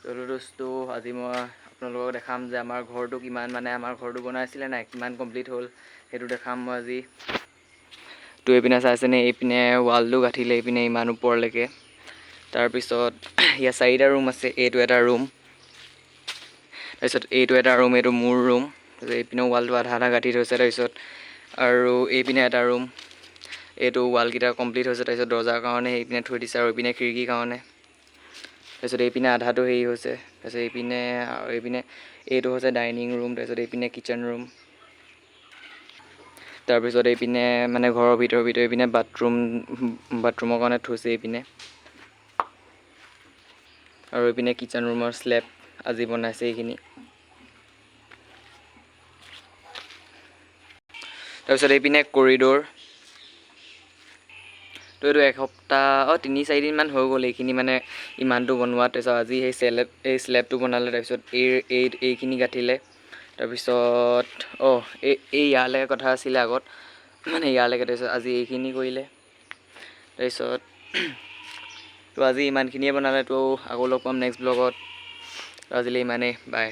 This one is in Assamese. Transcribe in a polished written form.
চলো দোস্তো, আজি মই আপোনালোকক দেখাম যে আমাৰ ঘৰটো কিমান আমাৰ ঘৰটো বনাইছিলে নাই, কিমান কমপ্লিট হ'ল সেইটো দেখাম মই আজি। তো এইপিনে চাইছেনে, এইপিনে ৱালটো গাঁঠিলে এইপিনে ইমান ওপৰলৈকে। তাৰপিছত ইয়াত 4টা ৰুম আছে, এইটো এটা ৰুম, তাৰপিছত এইটো এটা ৰুম, এইটো মোৰ ৰুম। তাৰপিছত এইপিনেও ৱালটো আধা আধা গাঁঠি থৈছে। তাৰপিছত আৰু এইপিনে এটা ৰুম, এইটো ৱালকেইটা কমপ্লিট হৈছে। তাৰপিছত দৰ্জাৰ কাৰণে এইপিনে থৈ দিছে আৰু এইপিনে খিৰিকীৰ কাৰণে। তাৰপিছত এইপিনে আধাটো হেৰি হৈছে। তাৰপিছত এইপিনে এইটো হৈছে ডাইনিং ৰুম। তাৰপিছত এইপিনে কিটচেন ৰুম। তাৰপিছত এইপিনে ঘৰৰ ভিতৰে এইপিনে বাথৰুমৰ কাৰণে থৈছে এইপিনে। আৰু এইপিনে কিটচেন ৰুমৰ স্লেব আজি বনাইছে এইখিনি। তাৰপিছত এইপিনে কৰিডৰ। তো এইটো এসপ্তাহ 3-4 দিনমান হৈ গ'ল এইখিনি ইমানটো বনোৱা। তাৰপিছত আজি এই স্লেবটো বনালে। তাৰপিছত এইখিনি গাঁঠিলে। তাৰপিছত এই ইয়ালৈকে কথা আছিলে আগত, ইয়ালৈকে। তাৰপিছত আজি এইখিনি কৰিলে। তাৰপিছত তো আজি ইমানখিনিয়ে বনালে। তো আকৌ লগ পাম নেক্সট ব্লগত। আজিলৈ ইমানেই, বাই।